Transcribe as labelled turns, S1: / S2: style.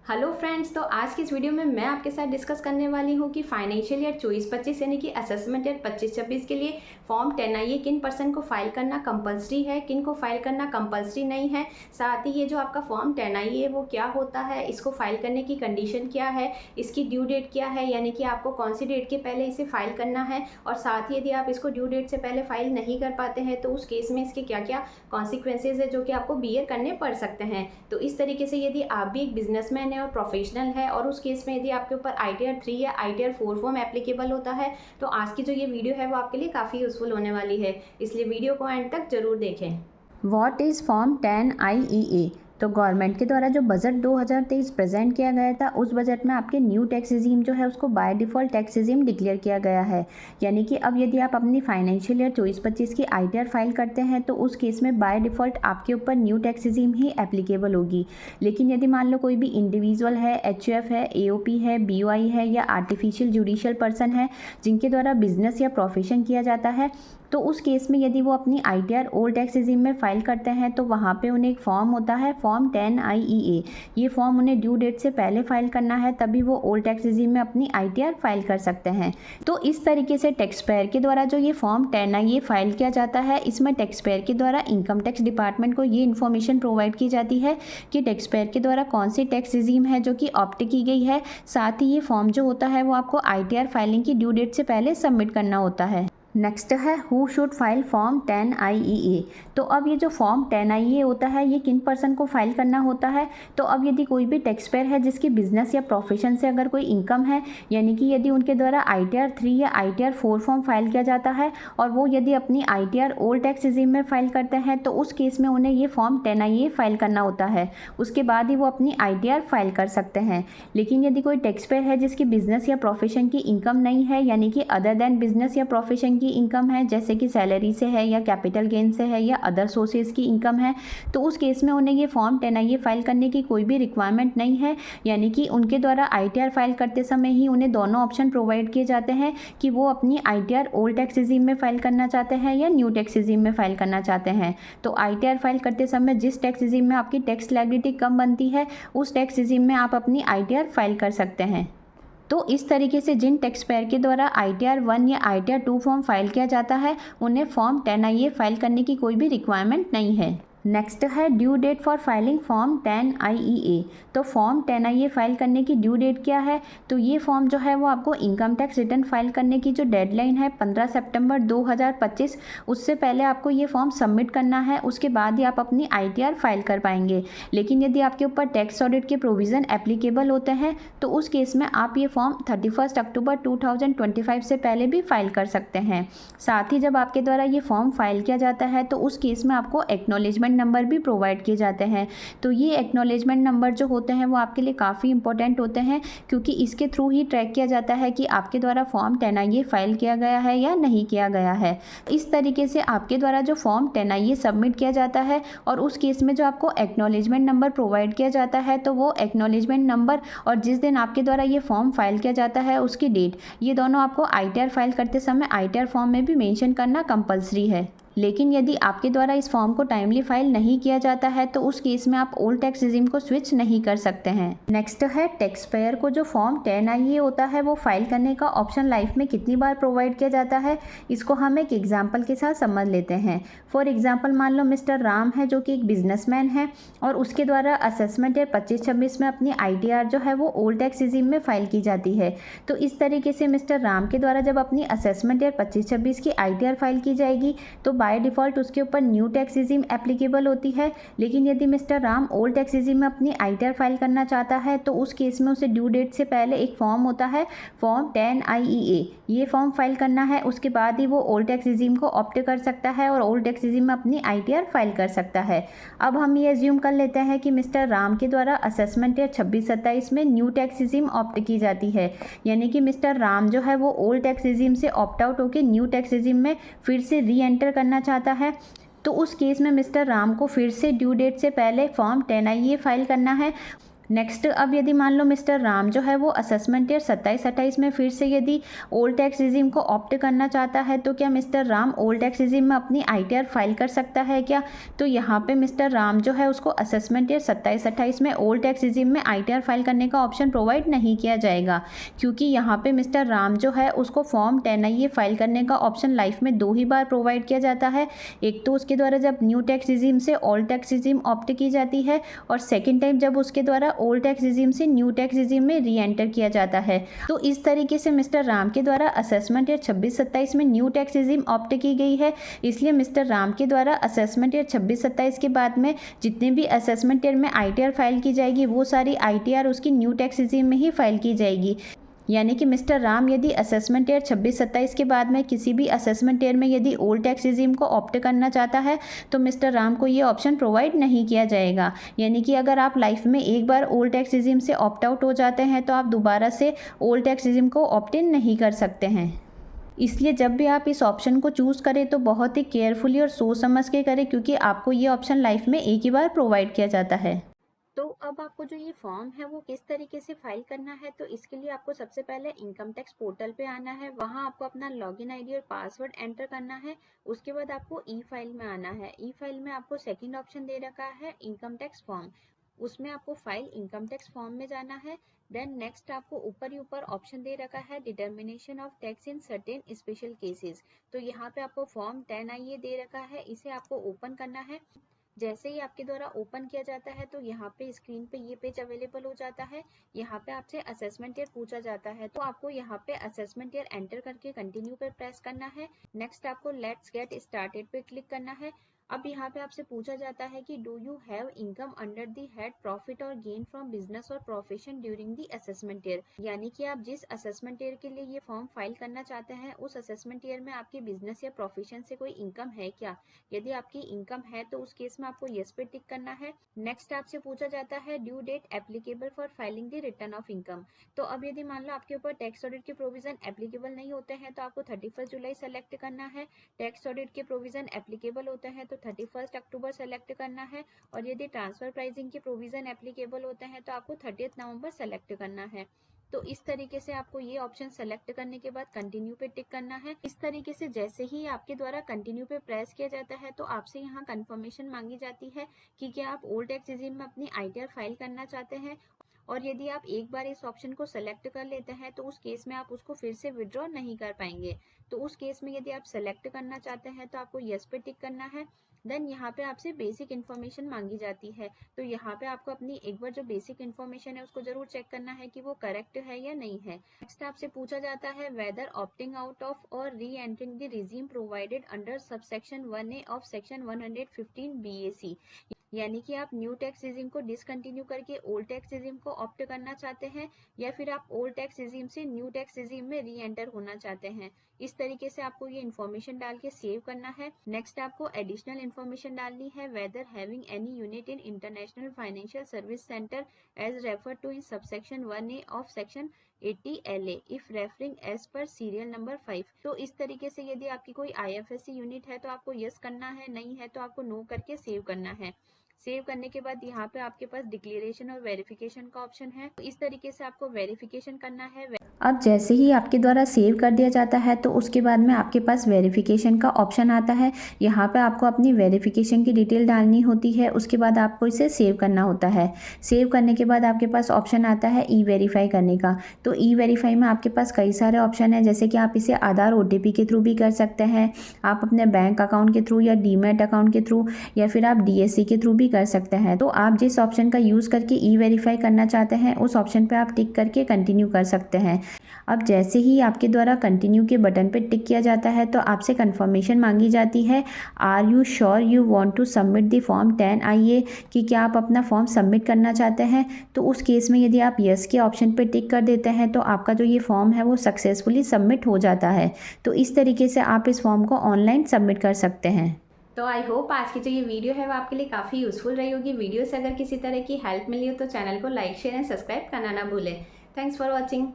S1: Hello friends, तो आज की इस वीडियो में मैं आपके साथ डिस्कस करने वाली हूँ कि फाइनेंशियल ईयर 24-25 यानी कि असेसमेंट ईयर 25-26 के लिए फॉर्म 10IA किन पर्सन को फाइल करना कंपलसरी है, किन को फाइल करना कंपलसरी नहीं है। साथ ही ये जो आपका फॉर्म 10IA है वो क्या होता है, इसको फाइल करने की कंडीशन क्या है, इसकी ड्यू डेट क्या है, यानी कि आपको कौन सी डेट के पहले इसे फाइल करना है। और साथ ही यदि आप इसको ड्यू डेट से पहले फाइल नहीं कर पाते हैं तो उस केस में इसके क्या क्या कॉन्सिक्वेंसेज है जो कि आपको बियर करने पड़ सकते हैं। तो इस तरीके से यदि आप भी एक बिजनेसमैन और प्रोफेशनल है और उस केस में यदि आपके ऊपर ITR 3 या ITR 4 फॉर्म एप्लीकेबल होता है तो आज की जो ये वीडियो है वो आपके लिए काफ़ी यूजफुल होने वाली है, इसलिए वीडियो को एंड तक जरूर देखें।
S2: What is form 10IEA। तो गवर्नमेंट के द्वारा जो बजट 2023 प्रेजेंट किया गया था उस बजट में आपके न्यू टैक्स रिजीम जो है उसको by default tax regime declare किया गया है। यानी कि अब यदि आप अपनी फाइनेंशियल ईयर 24-25 की ITR फाइल करते हैं तो उस केस में बाय डिफ़ॉल्ट आपके ऊपर न्यू टैक्स रिजीम ही एप्लीकेबल होगी। लेकिन यदि मान लो कोई भी इंडिविजुअल है, HUF है, AOP है, BOI है या आर्टिफिशियल जुडिशियल पर्सन है जिनके द्वारा बिजनेस या प्रोफेशन किया जाता है, तो उस केस में यदि वो अपनी ITR ओल्ड टैक्स रिजीम में फ़ाइल करते हैं तो वहाँ पे उन्हें एक फॉर्म होता है फॉर्म 10IEA। ये फॉर्म उन्हें ड्यू डेट से पहले फाइल करना है, तभी वो ओल्ड टैक्स रिजीम में अपनी ITR फाइल कर सकते हैं। तो इस तरीके से टैक्स पेयर के द्वारा जो ये फॉर्म 10IA फाइल किया जाता है, इसमें टैक्स पेयर के द्वारा इनकम टैक्स डिपार्टमेंट को ये इन्फॉर्मेशन प्रोवाइड की जाती है कि टैक्स पेयर के द्वारा कौन सी टैक्स रिजीम है जो कि ऑप्ट की गई है। साथ ही ये फॉर्म जो होता है वो आपको ITR फाइलिंग की ड्यू डेट से पहले सबमिट करना होता है। नेक्स्ट है who should file form 10IEA। तो अब ये जो फॉर्म 10IA होता है ये किन पर्सन को फाइल करना होता है। तो अब यदि कोई भी टैक्स पेयर है जिसकी बिजनेस या प्रोफेशन से अगर कोई इनकम है, यानी कि यदि उनके द्वारा ITR 3 या ITR 4 फॉर्म फाइल किया जाता है और वो यदि अपनी ITR ओल्ड टैक्स रिजीम में फाइल करते हैं तो उस केस में उन्हें ये फॉर्म 10IA फाइल करना होता है। उसके बाद ही वो अपनी ITR फाइल कर सकते हैं। लेकिन यदि कोई टैक्स पेयर है जिसकी बिजनेस या प्रोफेशन की इनकम नहीं है, यानी कि अदर देन बिजनेस या प्रोफेशन की इनकम है, जैसे कि सैलरी से है या कैपिटल गेन से है या अदर सोर्सेज की इनकम है, तो उस केस में उन्हें ये फॉर्म 10IA फाइल करने की कोई भी रिक्वायरमेंट नहीं है। यानी कि उनके द्वारा ITR फाइल करते समय ही उन्हें दोनों ऑप्शन प्रोवाइड किए जाते हैं कि वो अपनी ITR ओल्ड टैक्स रिजीम में फाइल करना चाहते हैं या न्यू टैक्स रिजीम में फाइल करना चाहते हैं। तो ITR फाइल करते समय जिस टैक्स रिजीम में आपकी टैक्स लायबिलिटी कम बनती है उस टैक्स रिजीम में आप अपनी ITR फाइल कर सकते हैं। तो इस तरीके से जिन टैक्स पेयर के द्वारा ITR 1 या ITR 2 फॉर्म फाइल किया जाता है उन्हें फॉर्म 10IA फाइल करने की कोई भी रिक्वायरमेंट नहीं है। नेक्स्ट है due date for filing form 10IEA। तो फॉर्म 10IA फाइल करने की ड्यू डेट क्या है। तो ये फॉर्म जो है वो आपको इनकम टैक्स रिटर्न फाइल करने की जो डेडलाइन है 15 सितंबर 2025, उससे पहले आपको ये फॉर्म सबमिट करना है। उसके बाद ही आप अपनी ITR फाइल कर पाएंगे। लेकिन यदि आपके ऊपर टैक्स ऑडिट के प्रोविज़न एप्लीकेबल होते हैं तो उस केस में आप ये फॉर्म 31 अक्टूबर 2025 से पहले भी फाइल कर सकते हैं। साथ ही जब आपके द्वारा ये फॉर्म फाइल किया जाता है तो उस केस में आपको एक्नॉलेजमेंट नंबर भी प्रोवाइड किए जाते हैं। तो ये एक्नॉलेजमेंट नंबर जो होते हैं वो आपके लिए काफ़ी इंपॉर्टेंट होते हैं, क्योंकि इसके थ्रू ही ट्रैक किया जाता है कि आपके द्वारा फॉर्म 10IA फाइल किया गया है या नहीं किया गया है। इस तरीके से आपके द्वारा जो फॉर्म 10IA सबमिट किया जाता है और उस केस में जो आपको एक्नॉलेजमेंट नंबर प्रोवाइड किया जाता है, तो वो एक्नॉलेजमेंट नंबर और जिस दिन आपके द्वारा ये फॉर्म फाइल किया जाता है उसकी डेट, ये दोनों आपको ITR फाइल करते समय ITR फॉर्म में भी मेंशन करना कंपलसरी है। लेकिन यदि आपके द्वारा इस फॉर्म को टाइमली फाइल नहीं किया जाता है तो उस केस में आप ओल्ड टैक्स रिजीम को स्विच नहीं कर सकते हैं। नेक्स्ट है टैक्स पेयर को जो फॉर्म 10IA होता है वो फाइल करने का ऑप्शन लाइफ में कितनी बार प्रोवाइड किया जाता है, इसको हम एक एग्जाम्पल के साथ समझ लेते हैं। फॉर एग्जाम्पल मान लो मिस्टर राम है जो कि एक बिजनेसमैन है और उसके द्वारा असेसमेंट ईयर 25-26 में अपनी ITR जो है वो ओल्ड टैक्स रिजीम में फाइल की जाती है। तो इस तरीके से मिस्टर राम के द्वारा जब अपनी असेसमेंट ईयर 25-26 की ITR फाइल की जाएगी तो बाय डिफ़ॉल्ट उसके ऊपर न्यू टैक्स रिजीम एप्लीकेबल होती है। लेकिन यदि mister Ram old tax regime में अपनी ITR फाइल करना चाहता है तो उस केस में उसे ड्यू डेट से पहले एक फॉर्म होता है फॉर्म 10IEA, ये फॉर्म फाइल करना है। उसके बाद ही वो ओल्ड टैक्स रिजीम को ऑप्ट कर सकता है और ओल्ड टैक्स रिजीम में अपनी ITR फाइल कर सकता है। अब हम ये एज्यूम कर लेते हैं कि मिस्टर राम के द्वारा असेसमेंट ईयर 26-27 में न्यू टैक्स रिजीम ऑप्ट की जाती है, यानी कि मिस्टर राम जो है वो ओल्ड टैक्स रिजीम से ऑप्ट आउट होकर न्यू टैक्स रिजीम में फिर से री एंटर करना चाहता है। तो उस केस में मिस्टर राम को फिर से ड्यू डेट से पहले फॉर्म 10IA फाइल करना है। नेक्स्ट, अब यदि मान लो मिस्टर राम जो है वो असेसमेंट ईयर 27-28 में फिर से यदि ओल्ड टैक्स रिजीम को ऑप्ट करना चाहता है, तो क्या mister Ram old tax regime में अपनी ITR फाइल कर सकता है क्या? तो यहाँ पे मिस्टर राम जो है उसको असेसमेंट ईयर 27-28 में ओल्ड टैक्स रिजीम में ITR फाइल करने का ऑप्शन प्रोवाइड नहीं किया जाएगा, क्योंकि यहाँ पे मिस्टर राम जो है उसको फॉर्म 10IA फाइल करने का ऑप्शन लाइफ में 2 ही बार प्रोवाइड किया जाता है। एक तो उसके द्वारा जब न्यू टैक्स रिजीम से ओल्ड टैक्स रिजीम ऑप्ट की जाती है, और सेकेंड टाइम जब उसके द्वारा ओल्ड टैक्स रिजीम से न्यू टैक्स रिजीम में री एंटर किया जाता है। तो इस तरीके से मिस्टर राम के द्वारा असेसमेंट ईयर 26-27 में न्यू टैक्स रिजीम ऑप्ट की गई है, इसलिए मिस्टर राम के द्वारा असेसमेंट ईयर 26-27 के बाद में जितने भी असेसमेंट ईयर में ITR फाइल की जाएगी वो सारी ITR उसकी न्यू टैक्स रिजीम में ही फाइल की जाएगी। यानी कि मिस्टर राम यदि असेसमेंट ईयर 26-27 के बाद में किसी भी असेसमेंट ईयर में यदि ओल्ड टैक्स रिजीम को ऑप्ट करना चाहता है, तो मिस्टर राम को ये ऑप्शन प्रोवाइड नहीं किया जाएगा। यानी कि अगर आप लाइफ में एक बार ओल्ड टैक्स रिजीम से ऑप्ट आउट हो जाते हैं तो आप दोबारा से ओल्ड टैक्स रिजीम को ऑप्ट इन नहीं कर सकते हैं। इसलिए जब भी आप इस ऑप्शन को चूज़ करें तो बहुत ही केयरफुली और सोच समझ के करें, क्योंकि आपको ये ऑप्शन लाइफ में एक ही बार प्रोवाइड किया जाता है।
S1: तो अब आपको जो ये फॉर्म है वो किस तरीके से फाइल करना है, तो इसके लिए आपको सबसे पहले इनकम टैक्स पोर्टल पे आना है। वहाँ आपको अपना लॉगिन आईडी और पासवर्ड एंटर करना है। उसके बाद आपको ई फाइल में आना है। ई फाइल में आपको सेकंड ऑप्शन दे रखा है इनकम टैक्स फॉर्म, उसमें आपको फाइल इनकम टैक्स फॉर्म में जाना है। देन नेक्स्ट आपको ऊपर ही ऊपर ऑप्शन दे रखा है determination of tax in certain special cases. तो यहाँ पे आपको फॉर्म 10IA दे रखा है, इसे आपको ओपन करना है। जैसे ही आपके द्वारा ओपन किया जाता है तो यहाँ पे स्क्रीन पे ये पेज अवेलेबल हो जाता है। यहाँ पे आपसे असेसमेंट ईयर पूछा जाता है, तो आपको यहाँ पे असेसमेंट ईयर एंटर करके कंटिन्यू पे प्रेस करना है। नेक्स्ट आपको लेट्स गेट स्टार्टेड पे क्लिक करना है। अब यहाँ पे आपसे पूछा जाता है कि do you have income under the head profit और गेन फ्रॉम बिजनेस और profession during the assessment year, यानी कि आप जिस असेसमेंट ईयर के लिए ये फॉर्म फाइल करना चाहते हैं उस असेसमेंट ईयर में आपके बिजनेस या प्रोफेशन से कोई इनकम है क्या। यदि आपकी इनकम है तो उस केस में आपको यस पे टिक करना है। नेक्स्ट आपसे पूछा जाता है due date applicable for filing the return of income. तो अब यदि मान लो आपके ऊपर टैक्स ऑडिट के प्रोविजन एप्लीकेबल नहीं होते हैं तो आपको 31 जुलाई सेलेक्ट करना है। टैक्स ऑडिट के प्रोविजन एप्लीकेबल होते हैं तो 31 अक्टूबर सेलेक्ट करना है। और यदि ट्रांसफर प्राइसिंग के प्रोविजन एप्लीकेबल होते हैं तो आपको 30 नवंबर सेलेक्ट करना है। तो इस तरीके से आपको ये ऑप्शन सेलेक्ट करने के बाद कंटिन्यू पे टिक करना है। इस तरीके से जैसे ही आपके द्वारा कंटिन्यू पे प्रेस किया जाता है तो आपसे यहाँ कंफर्मेशन मांगी जाती है कि क्या आप ओल्ड टैक्स रिजीम में अपनी ITR फाइल करना चाहते हैं। और यदि आप एक बार इस ऑप्शन को सेलेक्ट कर लेते हैं तो उस केस में आप उसको फिर से विड्रॉ नहीं कर पाएंगे। तो उस केस में यदि आप सेलेक्ट करना चाहते हैं तो आपको यस पे टिक करना है। देन यहाँ पे आपसे बेसिक इन्फॉर्मेशन मांगी जाती है, तो यहाँ पे आपको अपनी एक बार जो बेसिक इन्फॉर्मेशन है उसको जरूर चेक करना है कि वो करेक्ट है या नहीं है। नेक्स्ट आपसे पूछा जाता है वेदर ऑप्टिंग आउट ऑफ और री entering the regime provided under subsection 1A of section 115 BAC, यानी कि आप न्यू टैक्स रिजीम को डिसकंटिन्यू करके ओल्ड टैक्स रिजीम को ऑप्ट करना चाहते हैं या फिर आप ओल्ड टैक्स रिजीम से न्यू टैक्स रिजीम में री एंटर होना चाहते हैं। इस तरीके से आपको ये इन्फॉर्मेशन डाल के सेव करना है। नेक्स्ट आपको एडिशनल इन्फॉर्मेशन डालनी है whether having any unit in international financial service centre as refer to in subsection 1A of section 80 LA if referring as per serial number 5। तो इस तरीके से यदि आपकी कोई IFSC यूनिट है तो आपको यस करना है, नहीं है तो आपको नो करके सेव करना है। सेव करने के बाद यहाँ पे आपके पास डिक्लेरेशन और वेरिफिकेशन का ऑप्शन है, तो इस तरीके से आपको वेरिफिकेशन करना है।
S2: अब जैसे ही आपके द्वारा सेव कर दिया जाता है तो उसके बाद में आपके पास वेरिफिकेशन का ऑप्शन आता है। यहाँ पे आपको अपनी वेरिफिकेशन की डिटेल डालनी होती है, उसके बाद आपको इसे सेव करना होता है। सेव करने के बाद आपके पास ऑप्शन आता है ई वेरीफाई करने का। तो ई वेरीफाई में आपके पास कई सारे ऑप्शन हैं, जैसे कि आप इसे आधार OTP के थ्रू भी कर सकते हैं, आप अपने बैंक अकाउंट के थ्रू या डीमैट अकाउंट के थ्रू या फिर आप DSC के थ्रू भी कर सकते हैं। तो आप जिस ऑप्शन का यूज़ करके ई वेरीफाई करना चाहते हैं उस ऑप्शन पर आप टिक करके कंटिन्यू कर सकते हैं। अब जैसे ही आपके द्वारा कंटिन्यू के बटन पर टिक किया जाता है तो आपसे कंफर्मेशन मांगी जाती है are you sure you want to submit the form 10IA, कि क्या आप अपना फॉर्म सबमिट करना चाहते हैं। तो उस केस में यदि आप यस के ऑप्शन पर टिक कर देते हैं तो आपका जो ये फॉर्म है वो सक्सेसफुली सबमिट हो जाता है। तो इस तरीके से आप इस फॉर्म को ऑनलाइन सबमिट कर सकते हैं।
S1: तो आई होप आज की जो ये वीडियो है वो आपके लिए काफ़ी यूज़फुल रही होगी। वीडियो से अगर किसी तरह की हेल्प मिली हो तो चैनल को लाइक शेयर एंड सब्सक्राइब करना ना भूलें। Thanks for watching.